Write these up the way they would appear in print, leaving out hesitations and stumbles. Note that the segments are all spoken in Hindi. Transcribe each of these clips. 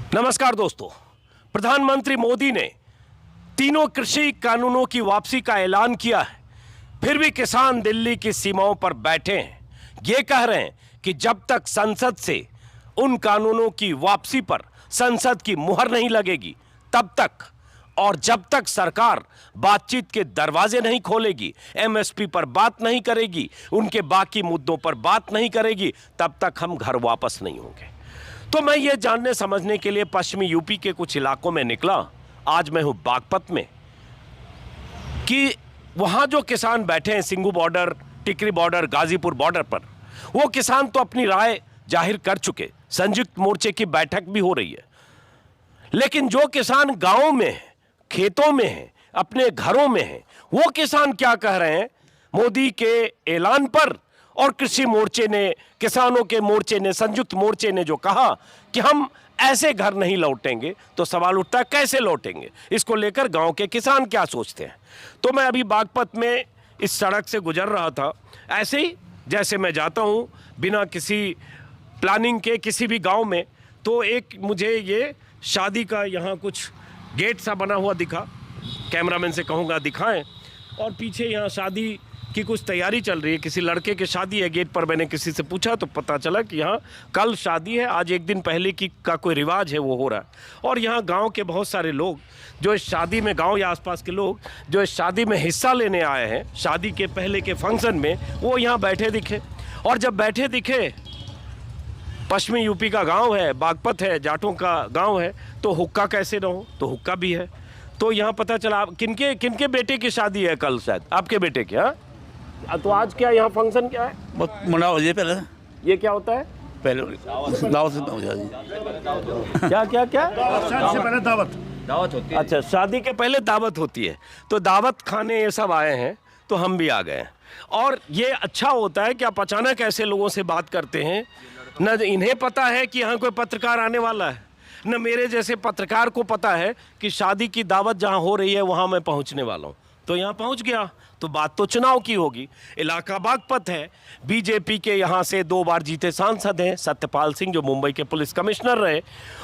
नमस्कार दोस्तों, प्रधानमंत्री मोदी ने तीनों कृषि कानूनों की वापसी का ऐलान किया है। फिर भी किसान दिल्ली की सीमाओं पर बैठे हैं। ये कह रहे हैं कि जब तक संसद से उन कानूनों की वापसी पर संसद की मुहर नहीं लगेगी तब तक, और जब तक सरकार बातचीत के दरवाजे नहीं खोलेगी, एमएसपी पर बात नहीं करेगी, उनके बाकी मुद्दों पर बात नहीं करेगी, तब तक हम घर वापस नहीं होंगे। तो मैं ये जानने समझने के लिए पश्चिमी यूपी के कुछ इलाकों में निकला। आज मैं हूं बागपत में कि वहां जो किसान बैठे हैं सिंघू बॉर्डर, टिकरी बॉर्डर, गाजीपुर बॉर्डर पर, वो किसान तो अपनी राय जाहिर कर चुके। संयुक्त मोर्चे की बैठक भी हो रही है। लेकिन जो किसान गांवों में है, खेतों में है, अपने घरों में है, वो किसान क्या कह रहे हैं मोदी के ऐलान पर? और कृषि मोर्चे ने, किसानों के मोर्चे ने, संयुक्त मोर्चे ने जो कहा कि हम ऐसे घर नहीं लौटेंगे, तो सवाल उठता है कैसे लौटेंगे। इसको लेकर गांव के किसान क्या सोचते हैं। तो मैं अभी बागपत में इस सड़क से गुजर रहा था, ऐसे ही जैसे मैं जाता हूं बिना किसी प्लानिंग के किसी भी गांव में, तो एक मुझे ये शादी का यहाँ कुछ गेट सा बना हुआ दिखा। कैमरामैन से कहूँगा दिखाएं। और पीछे यहाँ शादी की कुछ तैयारी चल रही है, किसी लड़के की शादी है। गेट पर मैंने किसी से पूछा तो पता चला कि यहाँ कल शादी है, आज एक दिन पहले की का कोई रिवाज है वो हो रहा है। और यहाँ गांव के बहुत सारे लोग जो इस शादी में, गांव या आसपास के लोग जो इस शादी में हिस्सा लेने आए हैं, शादी के पहले के फंक्शन में, वो यहाँ बैठे दिखे। और जब बैठे दिखे, पश्चिमी यूपी का गाँव है, बागपत है, जाटों का गाँव है, तो हुक्का कैसे ना हो, तो हुक्का भी है। तो यहाँ पता चला किनके किनके बेटे की शादी है कल, शायद आपके बेटे की। हाँ, तो आज क्या यहाँ फंक्शन क्या है? बहुत मना हो जाए पहले। ये क्या होता है? पहले दावत से हो जाए। क्या क्या क्या? शादी से पहले दावत होती है। अच्छा, शादी के पहले दावत होती है। तो दावत खाने ये सब आए हैं, तो हम भी आ गए हैं। और ये अच्छा होता है कि आप अचानक ऐसे लोगों से बात करते हैं, न इन्हें पता है कि यहाँ कोई पत्रकार आने वाला है, न मेरे जैसे पत्रकार को पता है कि शादी की दावत जहाँ हो रही है वहाँ मैं पहुँचने वाला हूँ। तो यहाँ पहुँच गया, तो बात तो चुनाव की होगी। इलाका बागपत है, बीजेपी के यहाँ से 2 बार जीते सांसद हैं सत्यपाल सिंह, जो मुंबई के पुलिस कमिश्नर रहे।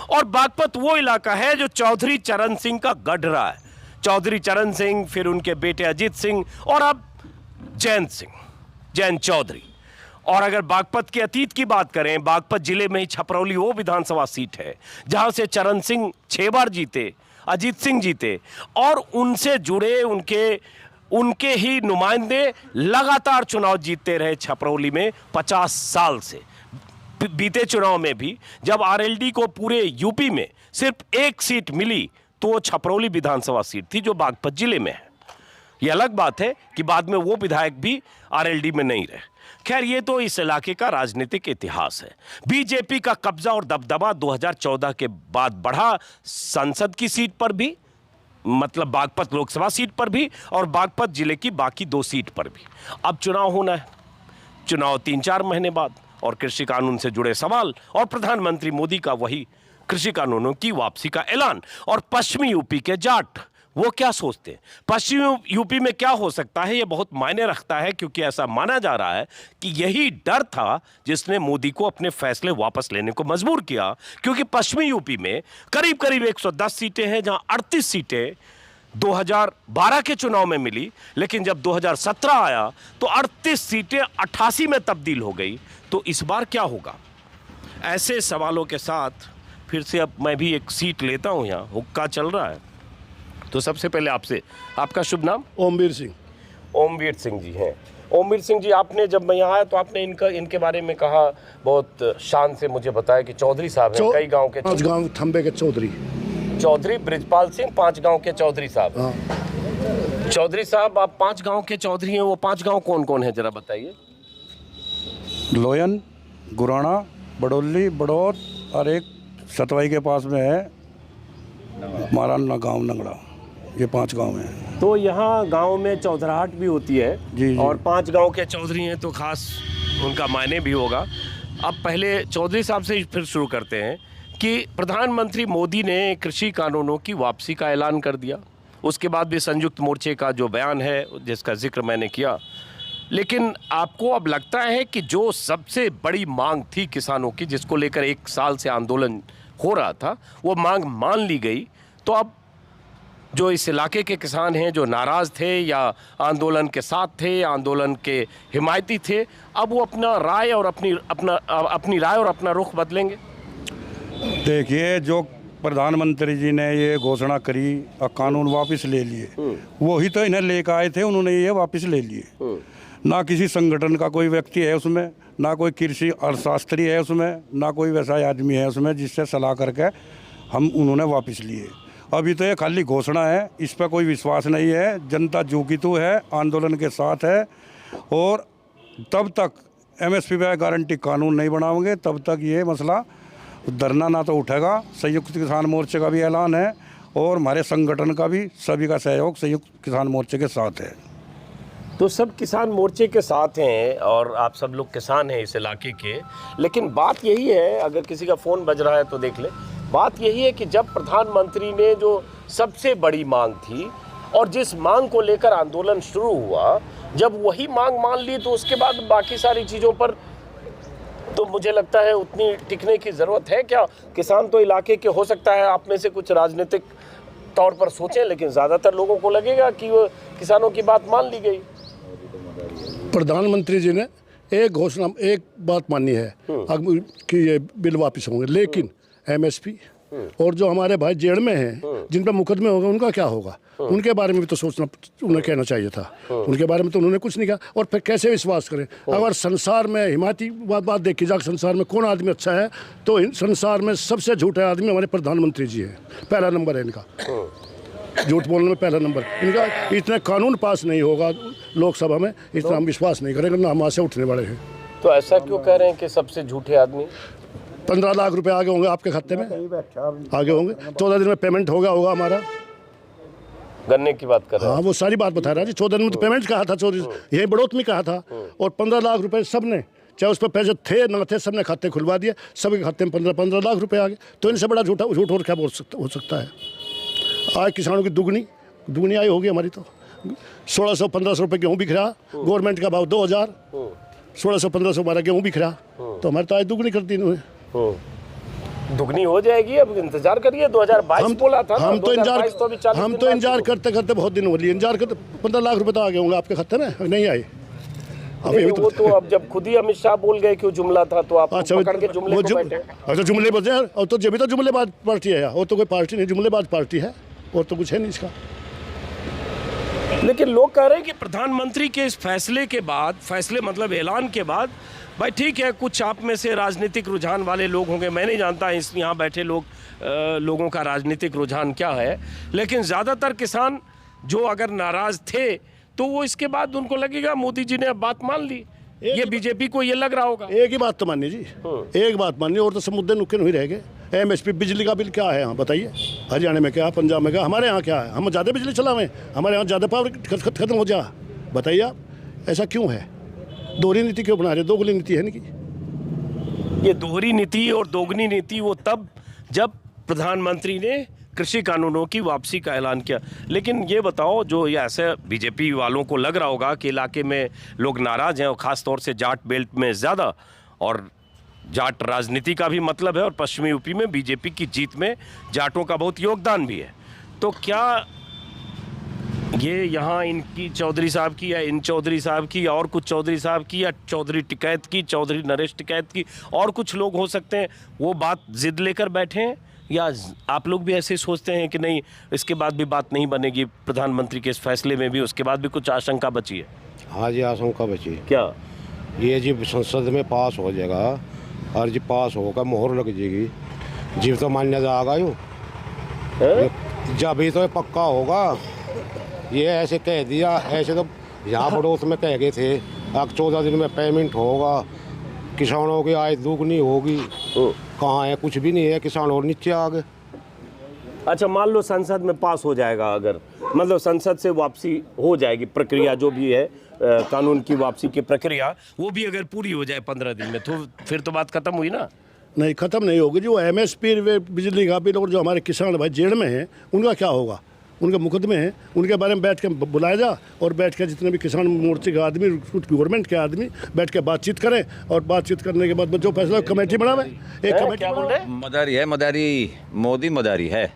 और बागपत वो इलाका है जो चौधरी चरण सिंह का गढ़ रहा है। चौधरी चरण सिंह, फिर उनके बेटे अजीत सिंह, और अब जयंत सिंह, जयंत चौधरी। और अगर बागपत के अतीत की बात करें, बागपत जिले में ही छपरौली वो विधानसभा सीट है जहां से चरण सिंह 6 बार जीते, अजीत सिंह जीते, और उनसे जुड़े उनके ही नुमाइंदे लगातार चुनाव जीतते रहे छपरौली में 50 साल से। बीते चुनाव में भी जब आरएलडी को पूरे यूपी में सिर्फ 1 सीट मिली, तो वो छपरौली विधानसभा सीट थी जो बागपत जिले में है। ये अलग बात है कि बाद में वो विधायक भी आरएलडी में नहीं रहे। खैर, ये तो इस इलाके का राजनीतिक इतिहास है। बीजेपी का कब्जा और दबदबा 2014 के बाद बढ़ा, संसद की सीट पर भी, मतलब बागपत लोकसभा सीट पर भी, और बागपत जिले की बाकी 2 सीट पर भी। अब चुनाव होना है, चुनाव 3-4 महीने बाद, और कृषि कानून से जुड़े सवाल, और प्रधानमंत्री मोदी का वही कृषि कानूनों की वापसी का ऐलान। और पश्चिमी यूपी के जाट वो क्या सोचते हैं, पश्चिमी यूपी में क्या हो सकता है, ये बहुत मायने रखता है, क्योंकि ऐसा माना जा रहा है कि यही डर था जिसने मोदी को अपने फैसले वापस लेने को मजबूर किया। क्योंकि पश्चिमी यूपी में करीब करीब 110 सीटें हैं, जहां 38 सीटें 2012 के चुनाव में मिली, लेकिन जब 2017 आया तो 38 सीटें 88 में तब्दील हो गई। तो इस बार क्या होगा? ऐसे सवालों के साथ फिर से अब मैं भी एक सीट लेता हूं। यहाँ हुक्का चल रहा है। तो सबसे पहले आपसे, आपका शुभ नाम? ओमवीर सिंह। ओमवीर सिंह जी हैं। ओमवीर सिंह जी, आपने जब मैं यहाँ आया तो आपने इनके बारे में कहा, बहुत शान से मुझे बताया कि चौधरी साहब हैं, कई गांव के, 5 गांव थंबे के चौधरी, चौधरी बृजपाल सिंह, 5 गांव के चौधरी साहब। हाँ। चौधरी साहब, आप 5 गांव के चौधरी हैं। वो 5 गांव कौन कौन है, जरा बताइए। लोयन, गुराना, बडोली, बड़ौत, और एक सतवाई के पास में है माराना गांव, नंगड़ा। ये 5 गांव हैं। तो यहाँ गांव में चौधराहट भी होती है। जी। और 5 गांव के चौधरी हैं तो खास उनका मायने भी होगा। अब पहले चौधरी साहब से फिर शुरू करते हैं कि प्रधानमंत्री मोदी ने कृषि कानूनों की वापसी का ऐलान कर दिया। उसके बाद भी संयुक्त मोर्चे का जो बयान है, जिसका जिक्र मैंने किया, लेकिन आपको अब लगता है कि जो सबसे बड़ी मांग थी किसानों की, जिसको लेकर 1 साल से आंदोलन हो रहा था वो मांग मान ली गई, तो अब जो इस इलाके के किसान हैं जो नाराज़ थे या आंदोलन के साथ थे या आंदोलन के हिमायती थे, अब वो अपना राय और अपनी राय और अपना रुख बदलेंगे। देखिए, जो प्रधानमंत्री जी ने ये घोषणा करी और कानून वापस ले लिए, वही तो इन्हें लेकर आए थे, उन्होंने ये वापस ले लिए। ना किसी संगठन का कोई व्यक्ति है उसमें, ना कोई कृषि अर्थशास्त्री है उसमें, ना कोई वैसा आदमी है उसमें जिससे सलाह करके उन्होंने वापस लिए। अभी तो ये खाली घोषणा है, इस पर कोई विश्वास नहीं है। जनता जुगितु है, आंदोलन के साथ है, और तब तक MSP पे गारंटी कानून नहीं बनाओगे तब तक ये मसला धरना ना तो उठेगा। संयुक्त किसान मोर्चे का भी ऐलान है और हमारे संगठन का भी, सभी का सहयोग संयुक्त किसान मोर्चे के साथ है। तो सब किसान मोर्चे के साथ हैं और आप सब लोग किसान हैं इस इलाके के, लेकिन बात यही है, अगर किसी का फ़ोन बज रहा है तो देख ले, बात यही है कि जब प्रधानमंत्री ने जो सबसे बड़ी मांग थी और जिस मांग को लेकर आंदोलन शुरू हुआ, जब वही मांग मान ली तो उसके बाद बाकी सारी चीज़ों पर तो मुझे लगता है उतनी टिकने की ज़रूरत है क्या? किसान तो इलाके के हो सकता है आप में से कुछ राजनीतिक तौर पर सोचें, लेकिन ज़्यादातर लोगों को लगेगा कि वो किसानों की बात मान ली गई। प्रधानमंत्री जी ने एक बात मानी है कि ये बिल वापस होंगे, लेकिन MSP और जो हमारे भाई जेल में हैं, जिन पर मुकदमे होंगे, उनका क्या होगा? उनके बारे में भी तो सोचना, उन्हें कहना चाहिए था। उनके बारे में तो उन्होंने कुछ नहीं कहा, और फिर कैसे विश्वास करें? अगर संसार में हिमायती बात देखी जाए, संसार में कौन आदमी अच्छा है, तो संसार में सबसे झूठा आदमी हमारे प्रधानमंत्री जी हैं। पहला नंबर है इनका, झूठ बोलने में पहला नंबर इनका। इतना कानून पास नहीं होगा लोकसभा में, इतना हम विश्वास नहीं करेंगे, ना हम वहाँ से उठने वाले हैं। तो ऐसा क्यों कह रहे हैं कि सबसे झूठे आदमी? 15 लाख रुपए आगे होंगे आपके खाते में, आगे होंगे। 14 दिन में पेमेंट होगा हमारा। गन्ने की बात कर रहे हैं? हाँ, वो सारी बात बता रहा जी। 14 दिन में तो पेमेंट कहा था, 14 यही बढ़ोत में कहा था, और 15 लाख रुपए सबने, चाहे उस पर पैसे थे ना थे, सबने खाते खुलवा दिए, सबके खाते में 15 लाख रुपए आ गए। तो इनसे बड़ा झूठ और क्या हो सकता है? आज किसानों की दुगनी आय होगी हमारी। तो 1600-1500 रुपये गेहूँ बिक रहा, गवर्नमेंट का भाव 2000, 1600-1500 हमारा गेहूँ बिक रहा, तो हमारी तो आय दुगनी कर दी इन्होंने। दुगनी हो जाएगी, अब इंतजार करिए। 2022 बोला था ना, हम तो इंतजार तो करते बहुत दिन हो लिए, इंतजार करते। 15 लाख रुपए तो आगे होंगे आपके खाते में, नहीं आए अभी। वो तो अब जब खुद ही अमित शाह बोल गए कि वो जुमला था, तो आप पकड़ के जुमले को बैठे। अच्छा, जुमलेबाज है, और तो जब भी तो जुमलेबाज पार्टी है, और तो कोई पार्टी नहीं, जुमलेबाज पार्टी है, और तो कुछ है नहीं इसका। लेकिन लोग कह रहे हैं कि प्रधानमंत्री के इस फैसले के बाद, फैसले मतलब ऐलान के बाद, भाई ठीक है, कुछ आप में से राजनीतिक रुझान वाले लोग होंगे, मैं नहीं जानता इस यहाँ बैठे लोगों का राजनीतिक रुझान क्या है, लेकिन ज़्यादातर किसान जो अगर नाराज़ थे तो वो इसके बाद उनको लगेगा मोदी जी ने अब बात मान ली। ये बीजेपी को ये लग रहा होगा। एक ही बात तो मानिए जी, एक बात मानिए, और तो सब मुद्दे नुक्के नहीं रह गए। MSP बिजली का बिल क्या है यहाँ बताइए? हरियाणा में क्या, पंजाब में क्या, हमारे यहाँ क्या है? हम ज़्यादा बिजली चलावें, हमारे यहाँ ज़्यादा पावर खत्म हो जा, बताइए आप, ऐसा क्यों है? दोहरी नीति क्यों बना रहे? दोगुनी नीति है इनकी। ये दोहरी नीति और दोगुनी नीति वो तब जब प्रधानमंत्री ने कृषि कानूनों की वापसी का ऐलान किया। लेकिन ये बताओ, जो ये ऐसे बीजेपी वालों को लग रहा होगा कि इलाके में लोग नाराज़ हैं, और ख़ास तौर से जाट बेल्ट में ज़्यादा, और जाट राजनीति का भी मतलब है, और पश्चिमी यूपी में बीजेपी की जीत में जाटों का बहुत योगदान भी है, तो क्या ये यहाँ इनकी चौधरी साहब की या इन चौधरी साहब की, और कुछ चौधरी साहब की, या चौधरी टिकैत की, चौधरी नरेश टिकैत की, और कुछ लोग हो सकते हैं, वो बात जिद लेकर बैठे हैं, या आप लोग भी ऐसे सोचते हैं कि नहीं, इसके बाद भी बात नहीं बनेगी, प्रधानमंत्री के इस फैसले में भी उसके बाद भी कुछ आशंका बची है? हाँ जी, आशंका बची। क्या? ये जी संसद में पास हो जाएगा, और जी पास होकर मोहर लग जाएगी, जीव तो मान्यता आ यूँ, जब ही तो ये पक्का होगा। ये ऐसे कह दिया, ऐसे तो यहाँ पड़ोस में कह गए थे, अब 14 दिन में पेमेंट होगा, किसानों की आय दुगनी होगी। कहाँ है? कुछ भी नहीं है, किसान और नीचे आ गए। अच्छा, मान लो संसद में पास हो जाएगा, अगर मतलब संसद से वापसी हो जाएगी, प्रक्रिया जो भी है कानून की वापसी की प्रक्रिया, वो भी अगर पूरी हो जाए 15 दिन में, तो फिर तो बात खत्म हुई ना? नहीं, खत्म नहीं होगी। जो MSP बिजली का बिल और जो हमारे किसान भाई जेल में हैं, उनका क्या होगा? उनके मुकदमे हैं, उनके बारे में बैठ के बुलाया जा और बैठ के जितने भी किसान मोर्चे के आदमी, गवर्नमेंट के आदमी बैठ के बातचीत करें और बातचीत करने के बाद जो फैसला कमेटी बनावे, एक कमेटी क्या बोल रहे हैं? मदारी है, मदारी मोदी मदारी है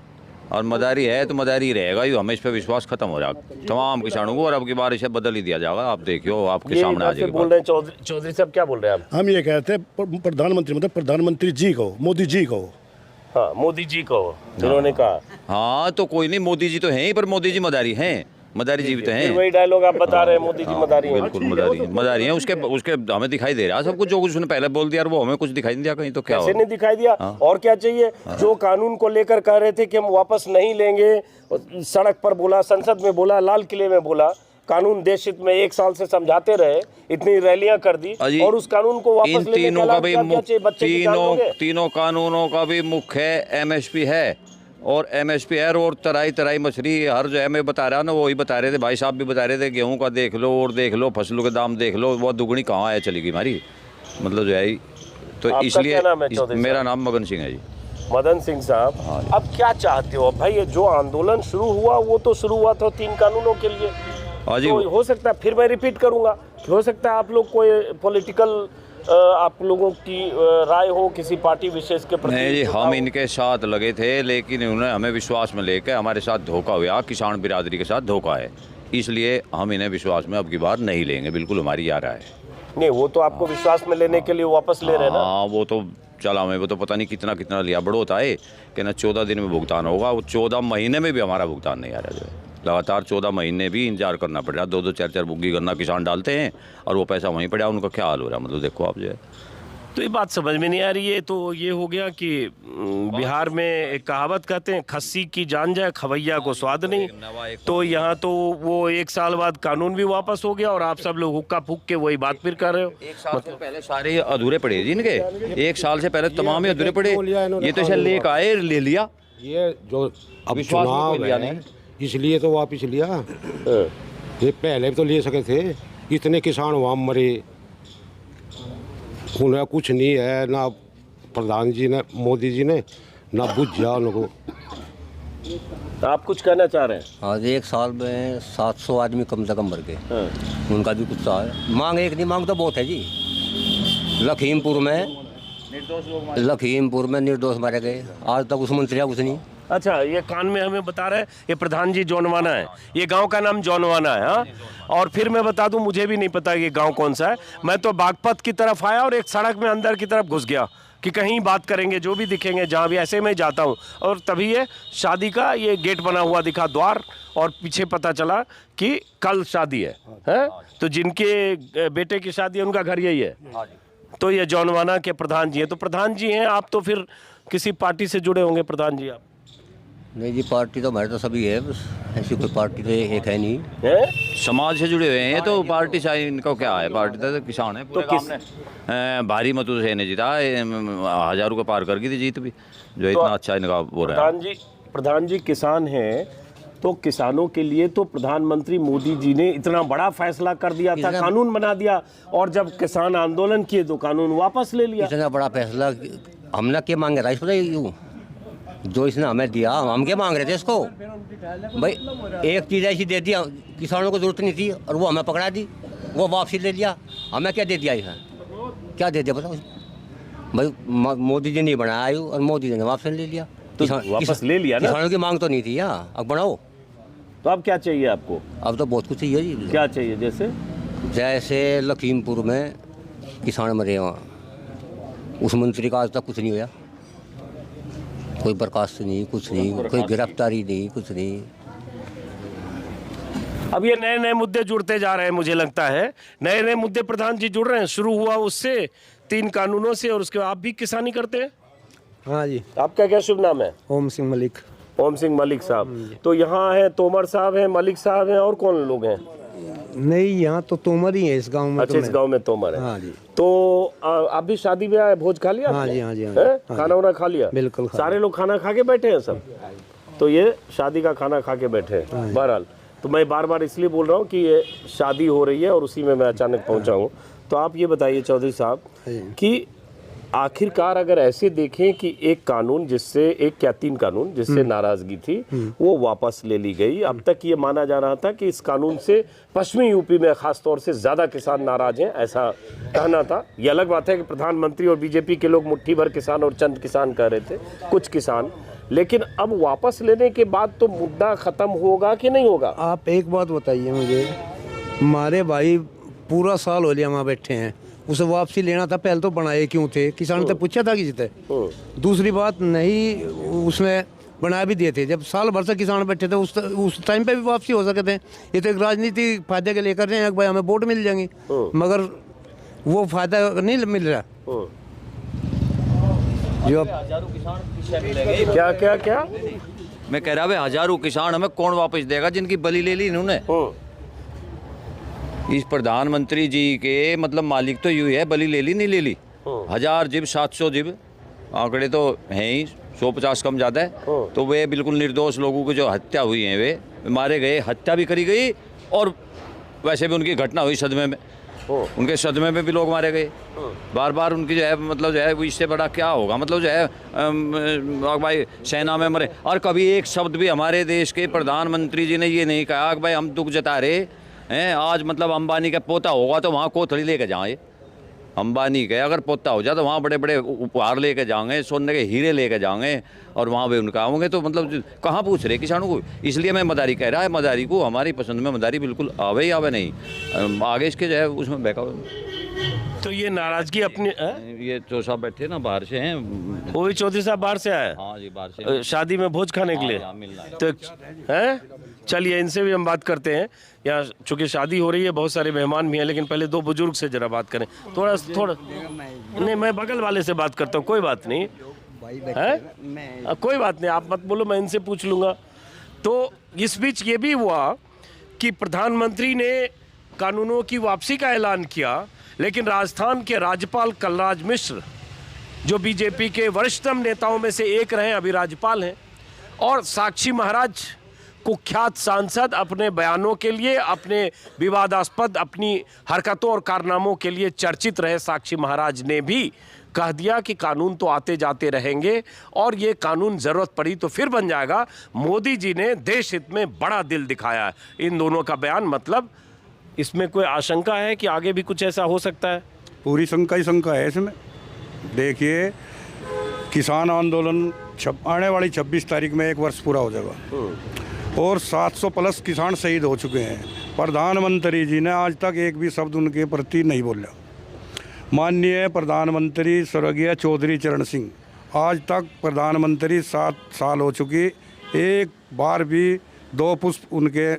और मदारी है तो मदारी रहेगा ही। हमें इस पे विश्वास खत्म हो जाएगा तमाम किसानों को और अब की बार इसे बदल ही दिया जाएगा। आप देखियो, आपके ये सामने आ इधर से जाएगी बोल बात। रहे हैं चौधरी साहब, क्या बोल रहे हैं आप? हम ये कहते हैं प्रधानमंत्री मतलब प्रधानमंत्री जी को, मोदी जी को। हाँ, मोदी जी को जिन्होंने कहा। हाँ तो कोई नहीं, मोदी जी तो हैं ही, पर मोदी जी मदारी हैं, मदारी जी भी तो फिर हैं। वही डायलॉग आप बता रहे हैं, मोदी जी मदारी हैं। बिल्कुल मदारी हैं। उसके हमें दिखाई दे रहा है सब कुछ, जो कुछ उसने पहले बोल दिया और वो हमें कुछ दिखाई नहीं दिया कहीं, तो क्या कैसे हो? नहीं दिखाई दिया? और क्या चाहिए? जो कानून को लेकर कह रहे थे कि हम वापस नहीं लेंगे, सड़क पर बोला, संसद में बोला, लाल किले में बोला, कानून देश हित में 1 साल से समझाते रहे, इतनी रैलियां कर दी अजी, और उस कानून को वापस इन लेने तीनों के का अलावा भी क्या चाहिए? बच्चे की जान लोगे? तीनों कानूनों का भी मुख्य एमएसपी है और एमएसपी है और तराई मछली हर जो है मैं बता रहा ना, वही बता रहे थे, भाई साहब भी बता रहे थे, गेहूं का देख लो और देख लो, फसलों के दाम देख लो, वो दुगनी कहाँ है चली गई हमारी, मतलब जो है। तो आपका इसलिए क्या नाम है चौधरी मेरा साहब? नाम मगन सिंह है जी। मदन सिंह साहब, अब क्या चाहते हो भाई? ये जो आंदोलन शुरू हुआ वो तो शुरू हुआ था 3 कानूनों के लिए। हाँ जी, तो हो सकता है, फिर मैं रिपीट करूंगा, हो सकता है आप लोग कोई पॉलिटिकल आप लोगों की राय हो किसी पार्टी विशेष के प्रति। नहीं जी, हम इनके साथ लगे थे, लेकिन उन्होंने हमें विश्वास में लेकर हमारे साथ धोखा हुआ, किसान बिरादरी के साथ धोखा है, इसलिए हम इन्हें विश्वास में अब की बार नहीं लेंगे। बिल्कुल हमारी आ रहा है। नहीं, वो तो आपको विश्वास में लेने के लिए वापस ले रहे हैं ना। हाँ वो तो चला, हमें वो तो पता नहीं कितना लिया बड़ो होता है कि ना 14 दिन में भुगतान होगा, वो 14 महीने में भी हमारा भुगतान नहीं आ रहा। जो है लगातार 14 महीने भी इंतजार करना पड़ रहा, 2-2 4-4 बुग्गी करना किसान डालते हैं और वो पैसा वहीं पड़ा, उनका क्या हाल हो रहा है, मतलब देखो आप जो है। तो ये बात समझ में नहीं आ रही है। तो ये हो गया कि बिहार में एक कहावत कहते हैं, खस्सी की जान जाए खवैया को स्वाद नहीं। तो यहाँ तो वो 1 साल बाद कानून भी वापस हो गया और आप सब लोग हुक्का फूक के वही बात फिर कर रहे हो। 1 साल से पहले सारे अधूरे पड़े जी इनके, 1 साल से पहले तमाम ही अधूरे पड़े, ये तो इसे लेकर आए, ले लिया, ये जो अब विश्वास में चुनाव कोई लिया है, नहीं। इसलिए तो वापिस लिया। ये पहले भी तो ले सके थे, इतने किसान वहाँ मरे, उन्हें कुछ नहीं है ना, प्रधान जी ने, मोदी जी ने ना बुझा उनको। आप कुछ कहना चाह रहे हैं? आज 1 साल में 700 आदमी कम से कम मर गए, उनका भी कुछ सा है। मांग एक नहीं, मांग तो बहुत है जी। लखीमपुर में निर्दोष मारे गए, आज तक उस मंत्री कुछ नहीं। अच्छा, ये कान में हमें बता रहे हैं, ये प्रधान जी जौनवाना है, ये गांव का नाम जौनवाना है। हाँ, और फिर मैं बता दूं, मुझे भी नहीं पता ये गांव कौन सा है। मैं तो बागपत की तरफ आया और एक सड़क में अंदर की तरफ घुस गया कि कहीं बात करेंगे, जो भी दिखेंगे, जहाँ भी, ऐसे में जाता हूँ। और तभी ये शादी का ये गेट बना हुआ दिखा, द्वार, और पीछे पता चला कि कल शादी है। तो जिनके बेटे की शादी है उनका घर यही है। तो ये जौनवाना के प्रधान जी हैं। तो प्रधान जी हैं आप, तो फिर किसी पार्टी से जुड़े होंगे प्रधान जी आप? नहीं जी, पार्टी तो हमारे तो सभी है, बस ऐसी कोई पार्टी तो एक है नहीं। समाज से जुड़े हुए हैं, तो पार्टी से इनको क्या है, पार्टी तो किसान है पूरे तो काम ने भारी मतों से इन्हें जीता, 1000 को पार कर गई थी जीत भी, जो इतना अच्छा इनका वो रहा। प्रधान जी किसान हैं, तो किसानों के लिए तो प्रधानमंत्री मोदी जी ने इतना बड़ा फैसला कर दिया था, कानून बना दिया, और जब किसान आंदोलन किए तो कानून वापस ले लिया। इतना बड़ा फैसला हमने क्या मांगे था, इस पर यूँ जो इसने हमें दिया, हम क्या मांग रहे थे इसको? भाई एक चीज़ ऐसी दे दिया, किसानों को जरूरत नहीं थी और वो हमें पकड़ा दी, वो वापसी ले लिया। हमें क्या दे दिया है, क्या दे दिया बताओ भाई? मोदी जी ने बनाया आयु और मोदी जी ने वापस ले लिया, तो वापस ले लिया ना। किसानों की मांग तो नहीं थी यहाँ, अब बनाओ। तो अब क्या चाहिए आपको? अब तो बहुत कुछ चाहिए जी। क्या चाहिए? जैसे लखीमपुर में किसान मरे, वहाँ उस मंत्री का आज तक कुछ नहीं हुआ, कोई बर्खास्त नहीं, कुछ नहीं, कोई गिरफ्तारी नहीं, कुछ नहीं। अब ये नए नए मुद्दे जुड़ते जा रहे हैं, मुझे लगता है नए नए मुद्दे प्रधान जी जुड़ रहे हैं। शुरू हुआ उससे 3 कानूनों से, और उसके बाद आप भी किसानी करते हैं? हाँ जी। आपका क्या शुभ नाम है? ओम सिंह मलिक। ओम सिंह मलिक साहब। तो यहाँ है तोमर साहब हैं, मलिक साहब हैं, और कौन लोग हैं? नहीं, यहाँ तो तोमर ही है इस गांव में। अच्छा, इस गांव में तोमर है। हाँ जी। तो आप भी शादी में आए, भोज खा लिया? हाँ जी, हाँ जी, हाँ जी। खाना वाना खा लिया? बिल्कुल। सारे लोग खाना खा के बैठे हैं सब? तो ये शादी का खाना खा के बैठे हैं। बहरहाल, तो मैं बार बार इसलिए बोल रहा हूँ कि ये शादी हो रही है और उसी में मैं अचानक पहुँचा हूँ। तो आप ये बताइए चौधरी साहब कि आखिरकार अगर ऐसे देखें कि एक कानून जिससे एक या 3 कानून जिससे नाराजगी थी वो वापस ले ली गई। अब तक ये माना जा रहा था कि इस कानून से पश्चिमी यूपी में खास तौर से ज्यादा किसान नाराज हैं, ऐसा कहना था। ये अलग बात है कि प्रधानमंत्री और बीजेपी के लोग मुट्ठी भर किसान और चंद किसान कह रहे थे, कुछ किसान, लेकिन अब वापस लेने के बाद तो मुद्दा खत्म होगा कि नहीं होगा? आप एक बात बताइए मुझे, हमारे भाई पूरा साल हो लिया वहाँ बैठे हैं, उसे वापसी लेना था, पहले तो बनाए क्यों थे? किसान ने पूछा था किसी से? दूसरी बात, नहीं उसने बना भी दिए थे। जब साल भर से किसान बैठे थे उस टाइम पे भी वापसी हो सके थे। ये तो एक राजनीति फायदे के लिए कर रहे हैं, भाई हमें वोट मिल जाएंगे, मगर वो फायदा नहीं मिल रहा। जो क्या क्या क्या मैं कह रहा भाई हजारों किसान हमें कौन वापस देगा जिनकी बलि ले ली इन्होंने। इस प्रधानमंत्री जी के मतलब मालिक तो यूं है, बलि ले ली नहीं ले ली। 1000 जिब 700 जिब आंकड़े तो हैं ही, 150 कम ज़्यादा है। तो वे बिल्कुल निर्दोष लोगों की जो हत्या हुई है वे मारे गए, हत्या भी करी गई और वैसे भी उनकी घटना हुई सदमे में, उनके सदमे में भी लोग मारे गए। बार बार उनकी जो है मतलब जो है वो इससे बड़ा क्या होगा, मतलब जो है भाई सेना में मरे। और कभी एक शब्द भी हमारे देश के प्रधानमंत्री जी ने ये नहीं कहा कि भाई हम दुख जता रहे हैं। आज मतलब अंबानी का पोता होगा तो वहाँ कोथड़ी लेके जाए, अंबानी के अगर पोता हो जाए तो वहाँ बड़े बड़े उपहार लेके जाएंगे, सोने के हीरे लेके जाएंगे और वहाँ भी उनका होंगे। तो मतलब कहाँ पूछ रहे किसानों को? इसलिए मैं मदारी कह रहा है, मदारी को हमारी पसंद में मदारी बिल्कुल आवे ही आवे नहीं, आगे इसके जो है उसमें बैका। तो ये नाराजगी अपनी ये जो साहब बैठे ना बाहर से हैं, वो भी चौधरी साहब बाहर से आए? हाँ जी बाहर से, शादी में भोज खाने के लिए। हाँ, मिलना है। तो हैं, चलिए इनसे भी हम बात करते हैं। यहाँ चूंकि शादी हो रही है, बहुत सारे मेहमान भी हैं, लेकिन पहले 2 बुजुर्ग से जरा बात करें। थोड़ा नहीं, मैं बगल वाले से बात करता हूँ, कोई बात नहीं है, कोई बात नहीं, आप मत बोलो, मैं इनसे पूछ लूँगा। तो इस बीच ये भी हुआ कि प्रधानमंत्री ने कानूनों की वापसी का ऐलान किया, लेकिन राजस्थान के राज्यपाल कलराज मिश्र, जो बीजेपी के वरिष्ठतम नेताओं में से एक रहे, अभी राज्यपाल हैं, और साक्षी महाराज कुख्यात सांसद, अपने बयानों के लिए, अपने विवादास्पद अपनी हरकतों और कारनामों के लिए चर्चित रहे साक्षी महाराज ने भी कह दिया कि कानून तो आते जाते रहेंगे और ये कानून ज़रूरत पड़ी तो फिर बन जाएगा। मोदी जी ने देश हित में बड़ा दिल दिखाया है। इन दोनों का बयान, मतलब इसमें कोई आशंका है कि आगे भी कुछ ऐसा हो सकता है? पूरी शंका ही शंका है इसमें। देखिए, किसान आंदोलन आने वाली 26 तारीख में 1 वर्ष पूरा हो जाएगा और 700 प्लस किसान शहीद हो चुके हैं। प्रधानमंत्री जी ने आज तक एक भी शब्द उनके प्रति नहीं बोला। माननीय प्रधानमंत्री स्वर्गीय चौधरी चरण सिंह, आज तक प्रधानमंत्री 7 साल हो चुकी, एक बार भी 2 पुष्प उनके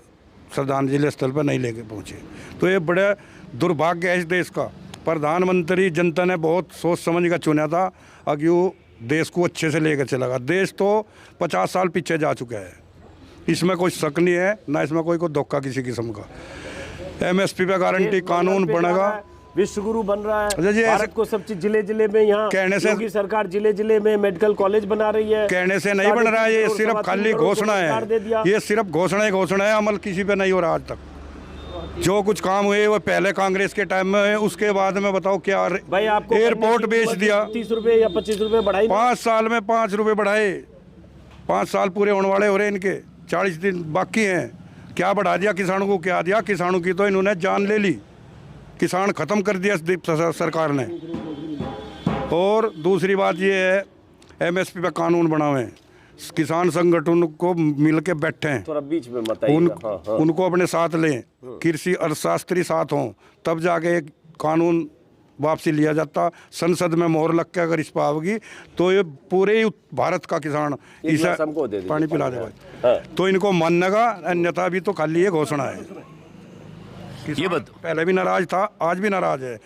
श्रद्धांजलि स्थल पर नहीं लेके पहुँचे। तो ये बड़ा दुर्भाग्य है इस देश का। प्रधानमंत्री जनता ने बहुत सोच समझ कर चुना था, अगर वो देश को अच्छे से लेकर चलेगा। देश तो 50 साल पीछे जा चुका है, इसमें कोई शक नहीं है, ना इसमें कोई धोखा किसी किस्म का। MSP पे गारंटी कानून बनेगा, विश्व गुरु बन रहा है अच्छा जी, भारत को। सब चीज जिले जिले में, यहाँ कहने से योगी सरकार जिले जिले में मेडिकल कॉलेज बना रही है। कहने से नहीं बन रहा है, ये सिर्फ खाली घोषणा है, ये सिर्फ घोषणा है, अमल किसी पे नहीं हो रहा आज तक। जो कुछ काम हुए वो पहले कांग्रेस के टाइम में, उसके बाद में बताओ क्या भाई आपको एयरपोर्ट बेच दिया, 30 रुपए या 25 रुपए बढ़ाई, 5 साल में 5 रुपए बढ़ाए। 5 साल पूरे होने वाले हो रहे इनके, 40 दिन बाकी हैं। क्या बढ़ा दिया किसानों को? क्या दिया किसानों की? तो इन्होंने जान ले ली, किसान ख़त्म कर दिया सरकार ने। और दूसरी बात ये है, MSP पे कानून बना हुए हैं, किसान संगठन को मिल के बैठे हैं, थोड़ा बीच में मत आइए। उनको अपने साथ लें, कृषि अर्थशास्त्री साथ हों, तब जाके एक कानून वापसी लिया जाता। संसद में मोहर लग के अगर इस पर आओगी तो ये पूरे भारत का किसान इसे पानी पिला दे भाई, तो इनको मानने का, अन्यथा भी तो खाली ये घोषणा है। ये पहले भी नाराज था, आज भी नाराज है।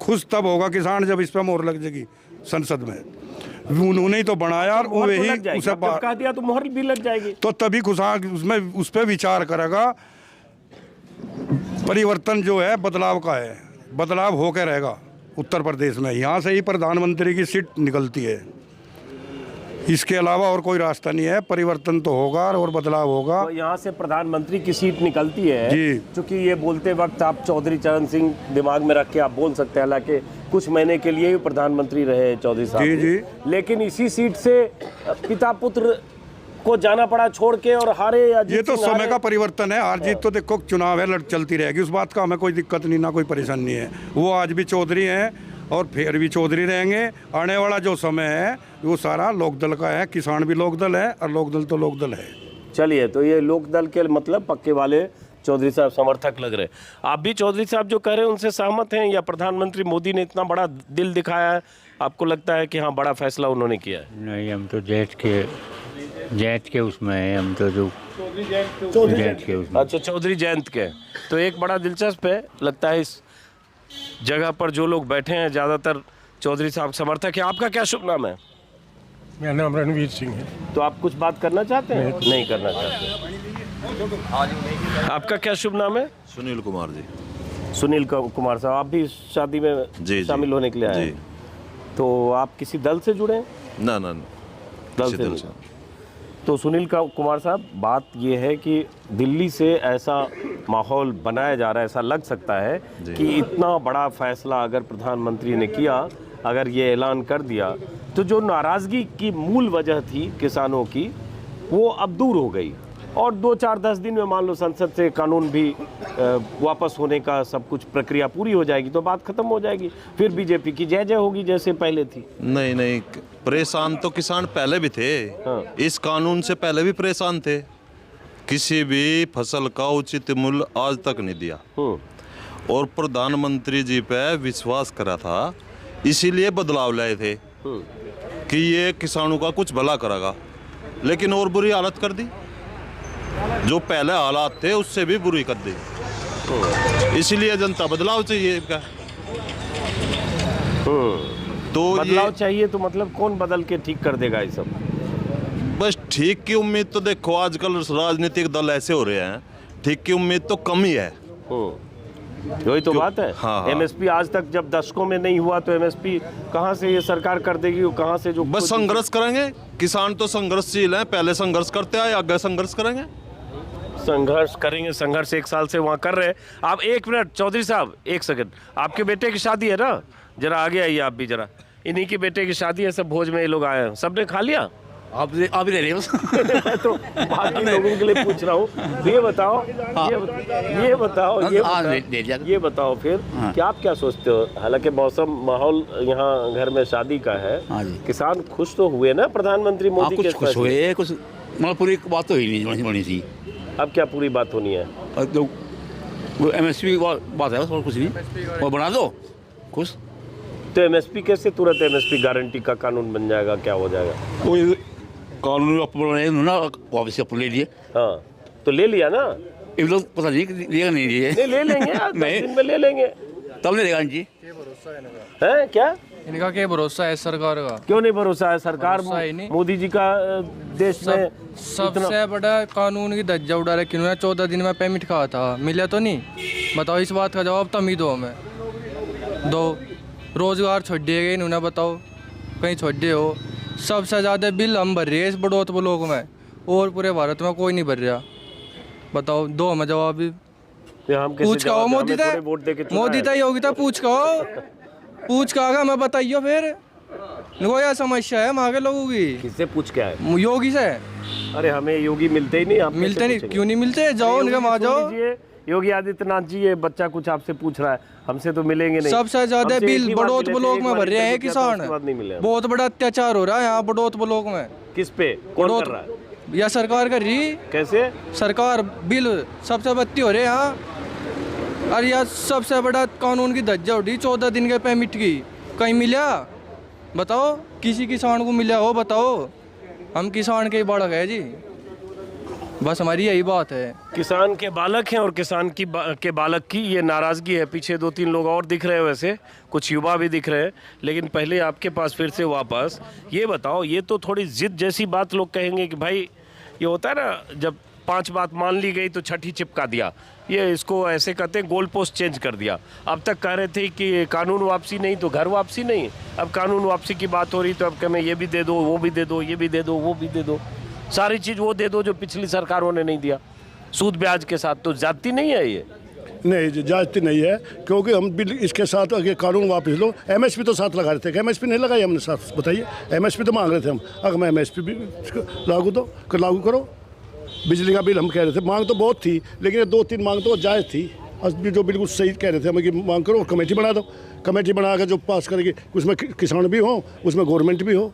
खुश तब होगा किसान जब इस पर मोहर लग जाएगी संसद में। उन्होंने ही तो बनाया और वो ही उसे कह दिया तो मोहर भी लग जाएगी, तो तभी किसान उसमें उस पर विचार करेगा। परिवर्तन जो है बदलाव का है, बदलाव होकर रहेगा उत्तर प्रदेश में। यहाँ से ही प्रधानमंत्री की सीट निकलती है। इसके अलावा और कोई रास्ता नहीं है। परिवर्तन तो होगा और बदलाव होगा। तो यहाँ से प्रधानमंत्री की सीट निकलती है जी। क्योंकि ये बोलते वक्त आप चौधरी चरण सिंह दिमाग में रख के आप बोल सकते हैं, हालांकि कुछ महीने के लिए ही प्रधानमंत्री रहे चौधरी साहब। जी, जी। लेकिन इसी सीट से पिता पुत्र को जाना पड़ा छोड़ के और हारे या ये तो समय का परिवर्तन है। हार जीत तो देखो चुनाव है, चलती रहेगी, उस बात का हमें कोई दिक्कत नहीं, ना कोई परेशानी है। वो आज भी चौधरी हैं और फिर भी चौधरी रहेंगे। आने वाला जो समय है वो सारा लोकदल का है। किसान भी लोकदल है और लोकदल तो लोकदल है। चलिए, तो ये लोकदल के मतलब पक्के वाले चौधरी साहब समर्थक लग रहे। आप भी चौधरी साहब जो कह रहे हैं उनसे सहमत हैं, या प्रधानमंत्री मोदी ने इतना बड़ा दिल दिखाया है, आपको लगता है कि हाँ बड़ा फैसला उन्होंने किया है? नहीं, हम तो जैत के उसमें है, हम तो जो जैत के उसमें। अच्छा, चौधरी जयंत के। तो एक बड़ा दिलचस्प है, लगता है इस जगह पर जो लोग बैठे हैं ज़्यादातर चौधरी साहब समर्थक है। आपका क्या शुभ नाम है? मेरा नाम रणवीर सिंह है। तो आप कुछ बात करना चाहते हैं? नहीं करना चाहते। आपका क्या शुभ नाम है? सुनील कुमार जी। सुनील कुमार साहब, आप भी इस शादी में जी, शामिल होने के लिए आए हैं? तो आप किसी दल से जुड़े हैं? ना ना, दल से नहीं। तो सुनील कुमार साहब, बात ये है कि दिल्ली से ऐसा माहौल बनाया जा रहा है, ऐसा लग सकता है कि इतना बड़ा फैसला अगर प्रधानमंत्री ने किया, अगर ये ऐलान कर दिया, तो जो नाराज़गी की मूल वजह थी किसानों की, वो अब दूर हो गई और 2-4-10 दिन में मान लो संसद से कानून भी वापस होने का सब कुछ प्रक्रिया पूरी हो जाएगी तो बात खत्म हो जाएगी। फिर बीजेपी की जय जय होगी जैसे पहले थी। नहीं नहीं, परेशान तो किसान पहले भी थे। हाँ। इस कानून से पहले भी परेशान थे। किसी भी फसल का उचित मूल्य आज तक नहीं दिया और प्रधानमंत्री जी पे विश्वास करा था, इसीलिए बदलाव लाए थे कि ये किसानों का कुछ भला करेगा, लेकिन और बुरी हालत कर दी। जो पहले हालात थे उससे भी बुरी कर दी। इसीलिए जनता बदलाव चाहिए इनका। तो बदलाव चाहिए तो मतलब कौन बदल के ठीक कर देगा ये सब? बस ठीक की उम्मीद तो देखो, आजकल राजनीतिक दल ऐसे हो रहे हैं, ठीक की उम्मीद तो कम ही है। वही तो बात है। हाँ। एमएसपी आज तक जब दशकों में नहीं हुआ तो एमएसपी कहाँ से ये सरकार कर देगी? कहाँ से जो बस संघर्ष करेंगे। किसान तो संघर्षशील हैं, पहले संघर्ष करते आए, आगे संघर्ष करेंगे। संघर्ष करेंगे। संघर्ष 1 साल से वहाँ कर रहे हैं। आप 1 मिनट चौधरी साहब, 1 सेकंड, आपके बेटे की शादी है ना, जरा आगे आइए आप भी जरा। इन्हीं के बेटे की शादी है, सब भोज में ये लोग आए हैं, सबने खा लिया? आप ले रहे हो तो बाकी लोगों के लिए पूछ रहा हूँ। ये बताओ, ये बताओ फिर कि आप क्या सोचते हो? हालांकि मौसम माहौल यहाँ घर में शादी का है, किसान खुश तो हुए ना प्रधानमंत्री मोदी के? कुछ खुश हुए, कुछ मतलब पूरी बात तो ही नहीं बनी थी। अब क्या पूरी बात होनी है? तो वो एमएसपी की बात है, और कुछ नहीं, वो बना दो खुश। तो एमएसपी कैसे तुरंत एमएसपी गारंटी का कानून बन जाएगा? क्या हो जाएगा? वो कानून ना वापस अपन ले लिए। हाँ, तो ले लिया ना? इन लोग पता नहीं लिएगा नहीं लिए। ले लेंगे यार, 10 दिन में ले लेंगे। तब नहीं देगा जी। है क्या? इनका क्या भरोसा है सरकार का? क्यों नहीं भरोसा है? सरकार मोदी जी का देश में सबसे बड़ा कानून की धज्जा उड़ा रहे। किन्होंने 14 दिन में पेमेंट कहा था, मिला तो नहीं? बताओ, इस बात का जवाब तम ही दो हमें। दो रोजगार छोड़ दिए गए इन्होंने, बताओ कहीं छोड़ दिए हो? सबसे ज़्यादा बिल हम भर रहे हैं इस बड़ौत ब्लॉक में, और पूरे भारत में कोई नहीं भर रहा। बताओ, दो हमें जवाब भी। पूछ कहो मोदी था योगी था, पूछ कहो मैं बताइयो फिर। कोई समस्या है वहाँ के लोगों की? किससे पूछ के आए? योगी से। अरे हमें योगी मिलते ही नहीं। आप मिलते नहीं? क्यों नहीं मिलते? जाओ उनके वहाँ जाओ। योगी आदित्यनाथ जी, ये बच्चा कुछ आपसे पूछ रहा है, हमसे तो मिलेंगे नहीं। सबसे ज्यादा बिल बड़ौत ब्लॉक में भर रहे हैं किसान। बहुत बड़ा अत्याचार हो रहा है यहाँ बड़ौत ब्लॉक में। किस पे? कौन कर रहा है? या सरकार कर रही? कैसे सरकार? बिल सबसे बत्ती हो रहे यहाँ। अरे यार, सबसे बड़ा कानून की धज्जा उठी 14 दिन के पेमेंट की, कहीं मिला? बताओ, किसी किसान को मिला हो? बताओ। हम किसान के बालक है जी, बस हमारी यही बात है। किसान के बालक हैं और किसान के बालक की ये नाराज़गी है। पीछे 2-3 लोग और दिख रहे हैं, वैसे कुछ युवा भी दिख रहे हैं। लेकिन पहले आपके पास फिर से वापस ये बताओ, ये तो थोड़ी जिद जैसी बात लोग कहेंगे कि भाई ये होता है ना, जब 5 बात मान ली गई तो छठी चिपका दिया। ये इसको ऐसे कहते हैं गोल पोस्ट चेंज कर दिया। अब तक कह रहे थे कि कानून वापसी नहीं तो घर वापसी नहीं, अब कानून वापसी की बात हो रही तो अब कह मैं ये भी दे दो, वो भी दे दो, ये भी दे दो, वो भी दे दो, सारी चीज़ वो दे दो जो पिछली सरकारों ने नहीं दिया, सूद ब्याज के साथ। तो ज्यादती नहीं है ये? नहीं, जायज़ती नहीं है, क्योंकि हम बिल इसके साथ अगर कानून वापस लो, एमएसपी तो साथ लगा रहे थे, एमएसपी नहीं लगाई हमने साथ, बताइए। एमएसपी तो मांग रहे थे हम, अगर मैं एमएसपी भी लागू करो। बिजली का बिल हम कह रहे थे, मांग तो बहुत थी, लेकिन 2-3 मांग तो जायज़ थी। अभी जो बिल्कुल सही कह रहे थे हमें कि मांग करो, कमेटी बना दो, कमेटी बना कर जो पास करेगी उसमें किसान भी हो, उसमें गवर्नमेंट भी हो,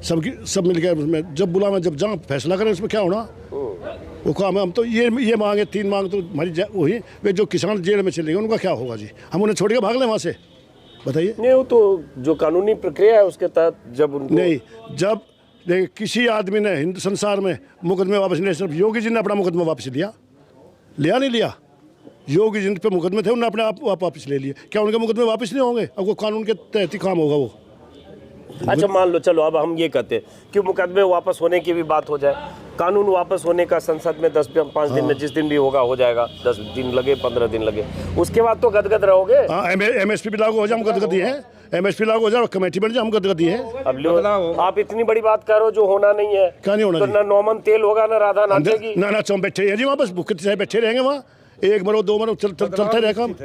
सब मिल गए उसमें। जब बुलावा, जब जहाँ फैसला करें उसमें क्या होना वो काम है। हम तो ये मांगे 3 मांग तो हमारी वही, वे जो किसान जेल में चले गए उनका क्या होगा जी? हम उन्हें छोड़ के भाग लें वहाँ से, बताइए। नहीं, वो तो जो कानूनी प्रक्रिया है उसके तहत जब उनको नहीं, जब देखिए किसी आदमी ने हिंदू संसार में मुकदमे वापस नहीं, सिर्फ योगी जी ने अपना मुकदमा वापस लिया नहीं लिया? योगी जिन पे मुकदमे थे उन्होंने अपने आप वापस ले लिए, क्या उनके मुकदमे वापस नहीं होंगे? अब वो कानून के तहत ही काम होगा वो। अच्छा मान लो, चलो अब हम ये कहते हैं कि मुकदमे वापस होने की भी बात हो जाए, कानून वापस होने का संसद में 10-5 दिन में जिस दिन भी होगा हो जाएगा, 10 दिन लगे 15 दिन लगे, उसके बाद तो गदगद रहोगे। हाँ, एमएसपी भी लागू हो जाए, हम गदगदी है। एमएसपी लागू हो जाए, कमेटी बन जाए, हम गदगदी है। अब लो, आप इतनी बड़ी बात कर रहे हो जो होना नहीं है। क्या नहीं होना? तो ना नॉमन तेल होगा, ना राधा नाचेगी, ना चौम बैठे हैं जी वहाँ, बस भूखे चाहे बैठे रहेंगे वहाँ, 1 मरो 2 मरो चलते रहेगा हम।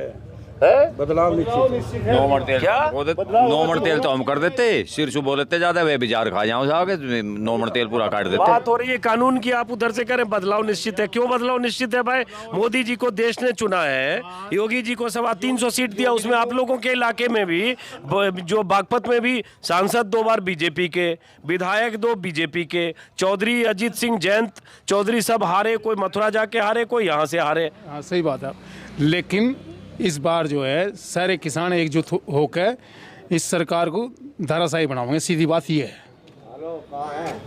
बदलाव निश्चित है। नॉर्मल तेल क्या? नॉर्मल तेल तो हम कर देते, सिर से बोलते ज्यादा वे बिजार खा जाओ जाके, नॉर्मल तेल पूरा काट देते। बात हो रही है कानून की, आप उधर से करें बदलाव निश्चित है। क्यों बदलाव निश्चित है भाई? मोदी जी को देश ने चुना है, योगी जी को 325 सीट दिया, उसमें आप लोगों के इलाके में भी जो बागपत में भी सांसद 2 बार बीजेपी के, विधायक 2 बीजेपी के, चौधरी अजीत सिंह, जयंत चौधरी सब हारे, कोई मथुरा जाके हारे, कोई यहाँ से हारे। हाँ सही बात है, लेकिन इस बार जो है सारे किसान एकजुट होकर इस सरकार को धराशायी बनाओगे, सीधी बात ये है।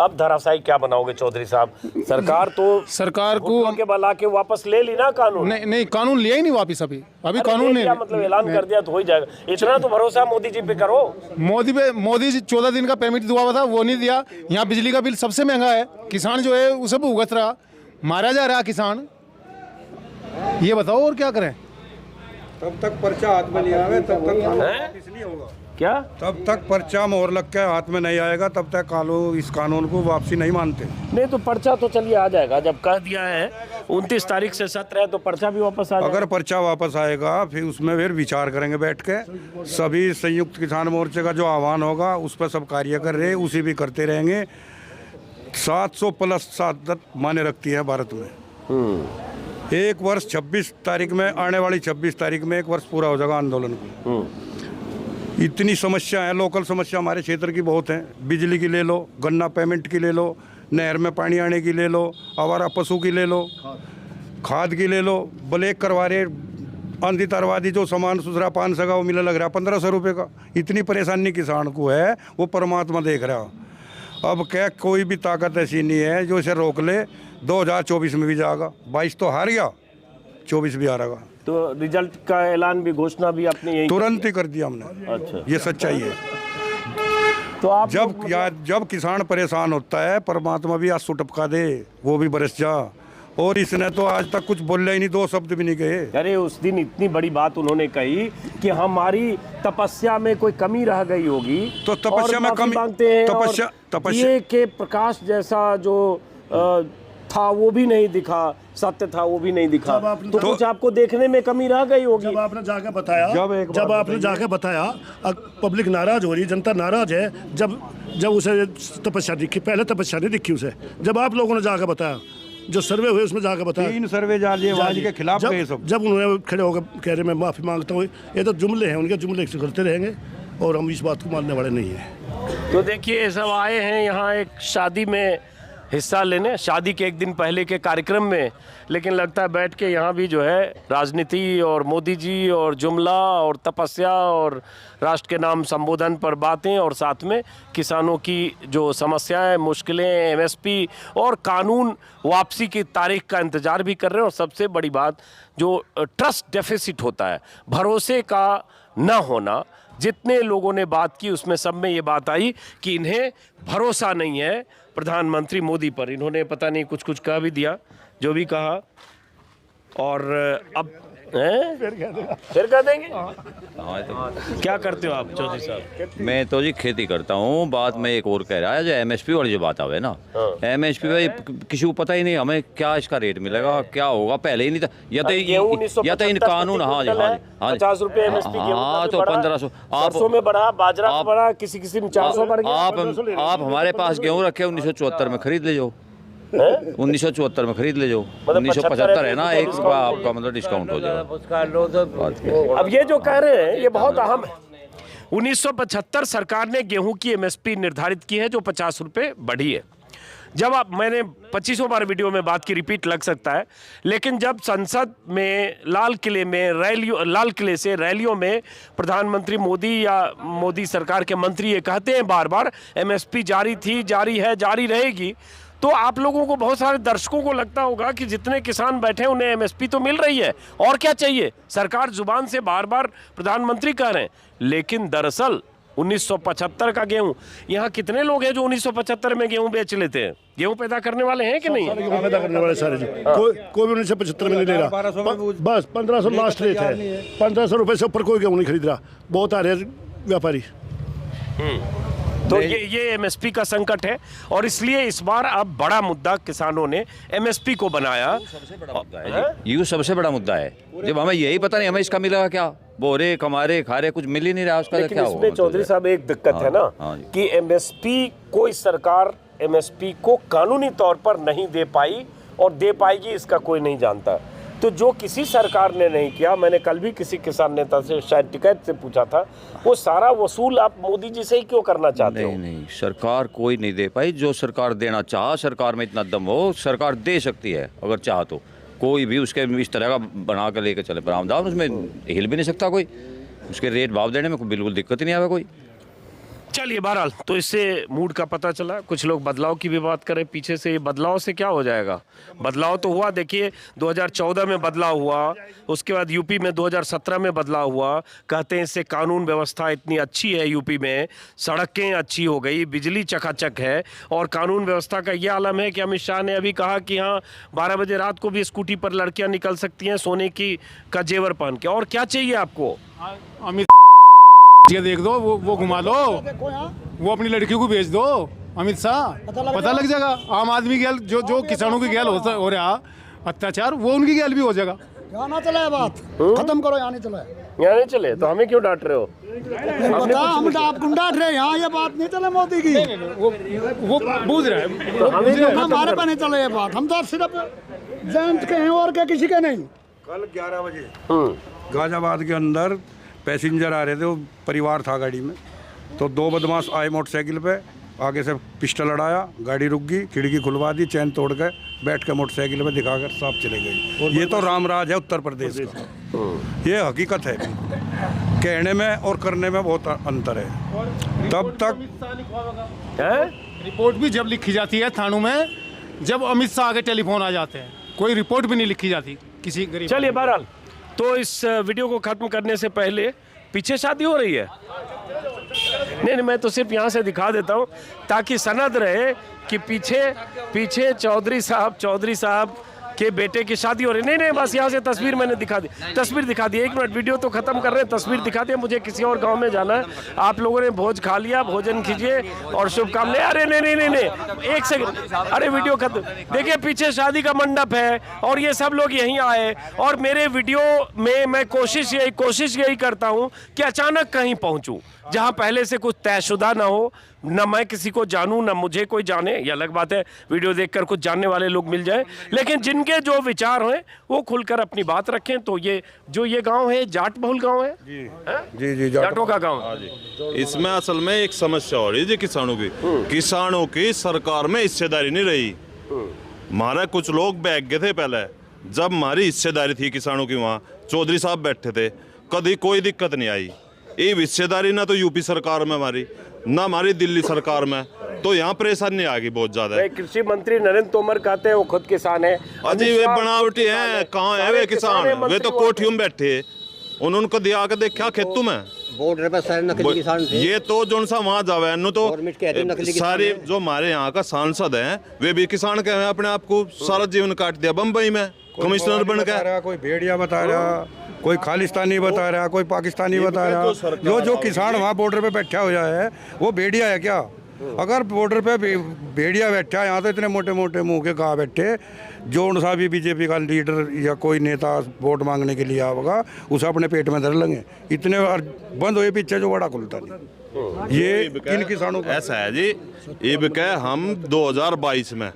अब धराशायी क्या बनाओगे चौधरी साहब? सरकार को के बला के वापस ले ली ना कानून। नहीं, कानून लिया ही नहीं वापस, अभी कानून नहीं, मतलब ऐलान कर दिया तो हो ही जाएगा। इतना तो भरोसा मोदी जी पे करो। मोदी जी 14 दिन का पेमेंट दुआ हुआ था, वो नहीं दिया। यहाँ बिजली का बिल सबसे महंगा है, किसान जो है उसे भुगत रहा, मारा जा रहा किसान। ये बताओ और क्या करें? तब तक पर्चा हाथ में नहीं आवे तब तक कानून वापस नहीं होगा। क्या? तब तक पर्चा मोहर लग के हाथ में नहीं आएगा तब तक इस कानून को वापसी नहीं मानते। नहीं तो पर्चा तो चलिए आ जाएगा, जब कह दिया है 29 तारीख से सत्र है तो पर्चा भी वापस आ जाएगा। अगर पर्चा वापस आएगा फिर उसमें फिर विचार करेंगे बैठ के। सभी संयुक्त किसान मोर्चे का जो आह्वान होगा उस पर सब कार्य कर रहे, उसी भी करते रहेंगे। 700 प्लस शहादत माने रखती है भारत में। 1 वर्ष 26 तारीख में, आने वाली 26 तारीख में 1 वर्ष पूरा हो जाएगा आंदोलन को। इतनी समस्या है, लोकल समस्या हमारे क्षेत्र की बहुत है। बिजली की ले लो, गन्ना पेमेंट की ले लो, नहर में पानी आने की ले लो, आवारा पशु की ले लो, खाद की ले लो, ब्लैक करवा रहे आंधी तरवादी जो सामान सुधरा 500 का वो मिलने लग रहा 1500 रुपये का। इतनी परेशानी किसान को है, वो परमात्मा देख रहा। अब क्या कोई भी ताकत ऐसी नहीं है जो इसे रोक ले। 2024 में भी जाएगा, 22 तो हार गया, 24 भी हारेगा। तो रिजल्ट का ऐलान भी, घोषणा भी आपने यही तुरंत ही कर दिया हमने। अच्छा, ये सच्चाई है। तो आप जब किसान परेशान होता है, परमात्मा भी आंसू टपका दे, वो भी बरस जा। और इसने तो आज तक कुछ बोला ही नहीं, 2 शब्द भी नहीं कहे। अरे उस दिन इतनी बड़ी बात उन्होंने कही कि हमारी तपस्या में कोई कमी रह गई होगी, तो तपस्या में कमी मांगते हैं। तपस्या के प्रकाश जैसा जो था वो भी नहीं दिखा, सत्य था वो भी नहीं दिखा, तो कुछ आपको देखने में कमी रह गई होगी। जब आपने जाकर बताया, जब आपने जाकर बताया, पब्लिक नाराज हो रही, जनता नाराज है। जब उसे तपस्या दिखी, पहले तपस्या नहीं दिखी उसे। जब आप लोगों ने जाकर बताया, जो सर्वे हुए उसमें जाकर बताया, 3 सर्वे जाली के खिलाफ गए सब। जब उन्होंने खड़े होकर कह रहे मैं माफ़ी मांगता हूँ, ये तो जुमले हैं, उनके जुमले करते रहेंगे और हम इस बात को मानने वाले नहीं हैं। तो देखिए सब आए हैं यहाँ एक शादी में हिस्सा लेने, शादी के 1 दिन पहले के कार्यक्रम में, लेकिन लगता है बैठ के यहाँ भी जो है राजनीति और मोदी जी और जुमला और तपस्या और राष्ट्र के नाम संबोधन पर बातें, और साथ में किसानों की जो समस्याएं, मुश्किलें, एमएसपी और कानून वापसी की तारीख का इंतज़ार भी कर रहे हैं। और सबसे बड़ी बात जो ट्रस्ट डेफिसिट होता है, भरोसे का न होना, जितने लोगों ने बात की उसमें सब में ये बात आई कि इन्हें भरोसा नहीं है प्रधानमंत्री मोदी पर। इन्होंने पता नहीं कुछ कह भी दिया, जो भी कहा और अब फिर कह देंगे। क्या करते हो आप चौधरी साहब? मैं तो जी खेती करता हूँ। बात में एक और कह रहा है, जो एमएसपी वाली जो बात आवे ना, एमएसपी भाई किसी को पता ही नहीं हमें क्या इसका रेट मिलेगा, क्या होगा, पहले ही नहीं था। या तो इन कानून, हाँ जी, हाँ जी, 50 रुपए MSP हाँ, तो 1500 सरसों में बढ़ा, बाजरा बढ़ा, किसी में 400 बढ़ गया। आप हमारे पास गेहूँ रखे 1974 में खरीद ले जाओ, 1974 में खरीद ले जाओ, 1975 है ना, एक आपका मतलब डिस्काउंट हो जाएगा। अब ये जो कह रहे हैं ये बहुत अहम है। 1975 सरकार ने गेहूं की MSP निर्धारित की है, जो 50 रुपए बढ़ी है। जब आप, मैंने 25 बार वीडियो में बात की, रिपीट लग सकता है, लेकिन जब संसद में लाल किले से रैलियों में प्रधानमंत्री मोदी या मोदी सरकार के मंत्री ये कहते हैं बार बार MSP जारी थी, जारी है, जारी रहेगी, तो आप लोगों को, बहुत सारे दर्शकों को लगता होगा कि जितने किसान बैठे हैं उन्हें MSP तो मिल रही है, और क्या चाहिए। सरकार जुबान से बार बार प्रधानमंत्री कह रहे हैं, लेकिन दरअसल 1975 का गेहूं, यहाँ कितने लोग हैं जो 1975 में गेहूं बेच लेते हैं? गेहूं पैदा करने वाले हैं कि नहीं? पैदा करने वाले सारे जी, कोई भी 1975 में नहीं ले रहा। बस 1500 लास्ट रेट है, 1500 रुपए से ऊपर कोई गेहूं नहीं खरीद रहा। बहुत आ रहे व्यापारी। तो ये MSP का संकट है, और इसलिए इस बार अब बड़ा मुद्दा किसानों ने MSP को बनाया। ये सबसे बड़ा मुद्दा है। जब हमें यही पता नहीं हमें इसका मिलेगा क्या, बोरे कमारे खारे कुछ मिल ही नहीं रहा, उसका क्या होगा? इसमें चौधरी साहब एक दिक्कत है ना, कि MSP, कोई सरकार MSP को कानूनी तौर पर नहीं दे पाई, और दे पाएगी इसका कोई नहीं जानता। तो जो किसी सरकार ने नहीं किया, मैंने कल भी किसी किसान नेता से शायद टिकैत से पूछा था, वो सारा वसूल आप मोदी जी से ही क्यों करना चाहते हो? नहीं, सरकार कोई नहीं दे पाई। जो सरकार देना चाह, सरकार में इतना दम हो, सरकार दे सकती है अगर चाह तो। कोई भी उसके इस तरह का बना कर लेकर चले बरामदान, उसमें हिल भी नहीं सकता कोई, उसके रेट भाव देने में बिल्कुल दिक्कत ही नहीं आवे कोई। चलिए, बहरहाल तो इससे मूड का पता चला। कुछ लोग बदलाव की भी बात करें पीछे से, बदलाव से क्या हो जाएगा? बदलाव तो हुआ, देखिए 2014 में बदलाव हुआ, उसके बाद यूपी में 2017 में बदलाव हुआ। कहते हैं इससे कानून व्यवस्था इतनी अच्छी है यूपी में, सड़कें अच्छी हो गई, बिजली चकाचक है, और कानून व्यवस्था का ये आलम है कि अमित शाह ने अभी कहा कि हाँ 12 बजे रात को भी स्कूटी पर लड़कियाँ निकल सकती हैं सोने की का जेवर पहन के। और क्या चाहिए आपको? अमित ये देख दो, वो घुमा लो, वो अपनी लड़की को भेज दो अमित शाह, पता लग जाएगा। आम आदमी गैल जो किसानों की गैल हो रहा अत्याचार, वो उनकी गैल भी हो जाएगा। यहाँ ना चले बात, खत्म करो। यहाँ नहीं चले, यहाँ नहीं चले तो हमें क्यों डांट रहे हो? हम आपको डांट रहे हैं, यहाँ ये बात नहीं चले मोदी की। वो बूझ रहा है, हमारे पे नहीं चले ये बात। हम तो सिर्फ जेंट्स के हैं और क्या किसी के नहीं। कल 11 बजे गाजियाबाद के अंदर पैसेंजर आ रहे थे, वो परिवार था गाड़ी में, तो 2 बदमाश आए मोटरसाइकिल पे, आगे से पिस्टल लड़ाया, गाड़ी रुक गई, खिड़की खुलवा दी, चैन तोड़ के बैठ के मोटरसाइकिल पे दिखाकर साफ चले गए। ये तो राम राज है उत्तर प्रदेश का, ये हकीकत है। कहने में और करने में बहुत अंतर है। तब तक रिपोर्ट भी जब लिखी जाती है थानों में, जब अमित शाह के टेलीफोन आ जाते हैं, कोई रिपोर्ट भी नहीं लिखी जाती किसी गरीब। चलिए, बहरहाल तो इस वीडियो को खत्म करने से पहले, पीछे शादी हो रही है? नहीं, मैं तो सिर्फ यहाँ से दिखा देता हूँ ताकि सनद रहे कि पीछे चौधरी साहब के बेटे की शादी हो रही। नहीं, बस यहाँ से तस्वीर मैंने दिखा दी, 1 मिनट वीडियो तो खत्म कर रहे हैं, तस्वीर दिखा दी। मुझे किसी और गांव में जाना है। आप लोगों ने भोज खा लिया, भोजन कीजिए और शुभकामनाएं। अरे नहीं, 1 सेकंड, अरे वीडियो खत्म। देखिए पीछे शादी का मंडप है और ये सब लोग यहीं आए, और मेरे वीडियो में मैं कोशिश यही करता हूँ कि अचानक कहीं पहुँचूँ जहाँ पहले से कुछ तयशुदा ना हो, न मैं किसी को जानूं, न मुझे कोई जाने। ये अलग बात है, वीडियो देखकर कुछ जानने वाले लोग मिल जाएं, लेकिन जिनके जो विचार हैं वो खुलकर अपनी बात रखें। तो ये गांव है, जाट बहुल गांव है जी, जाटों का गांव है। इसमें असल में एक समस्या हो रही है किसानों की सरकार में हिस्सेदारी नहीं रही। हमारे कुछ लोग बैठ गए थे पहले, जब हमारी हिस्सेदारी थी किसानों की, वहाँ चौधरी साहब बैठे थे, कभी कोई दिक्कत नहीं आई। ये हिस्सेदारी ना तो यूपी सरकार में हमारी, ना हमारी दिल्ली सरकार में, तो यहाँ परेशानी आ गई बहुत ज्यादा। कृषि मंत्री नरेंद्र तोमर कहते हैं वो खुद किसान है। अजी वे बनावटी हैं, कहाँ है वे किसान? वे तो कोठियों में बैठे, उन्होंने को दिया के देखा खेतों में बॉर्डर पर सारे नकली किसान थे। ये तो जो सा वहाँ जावे तो सारे जो हमारे यहाँ का सांसद हैं वे भी किसान कहे अपने आप को, सारा जीवन काट दिया बम्बई में। कमिश्नर बन बता के। रहा, कोई भेड़िया बता रहा, कोई खालिस्तानी बता रहा, कोई पाकिस्तानी बता रहा। जो किसान वहाँ बॉर्डर पे बैठा हुआ है वो भेड़िया है क्या? अगर बॉर्डर पे भेड़िया बैठा है, यहाँ तो इतने मोटे मोटे मुंह के कहा बैठे, जो सा भी बीजेपी का लीडर या कोई नेता वोट मांगने के लिए आएगा उसे अपने पेट में धर लेंगे। इतने बंद हुए पीछे जो बड़ा खुलता नहीं। ये किन किसानों का ऐसा है जी, इब के हम 2022 में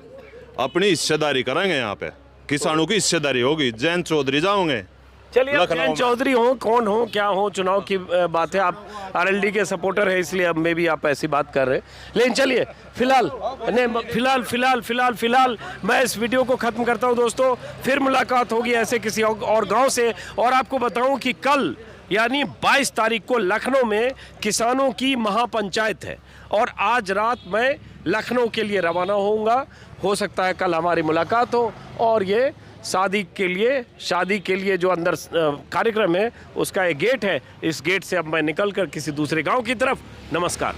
अपनी हिस्सेदारी करेंगे। यहाँ पे किसानों की हिस्सेदारी होगी। जैन चौधरी जाओगे। चलिए, अब लखनऊ जैन में। चौधरी हो, कौन हो, क्या हो, चुनाव की बात है। आप आरएलडी के सपोर्टर है, इसलिए अब में भी आप ऐसी बात कर रहे हैं। लेकिन चलिए, फिलहाल मैं इस वीडियो को ख़त्म करता हूं दोस्तों। फिर मुलाकात होगी ऐसे किसी और गांव से। और आपको बताऊं कि कल यानी 22 तारीख को लखनऊ में किसानों की महापंचायत है और आज रात मैं लखनऊ के लिए रवाना होऊंगा। हो सकता है कल हमारी मुलाकात हो और ये शादी के लिए जो अंदर कार्यक्रम है उसका एक गेट है। इस गेट से अब मैं निकलकर किसी दूसरे गांव की तरफ। नमस्कार।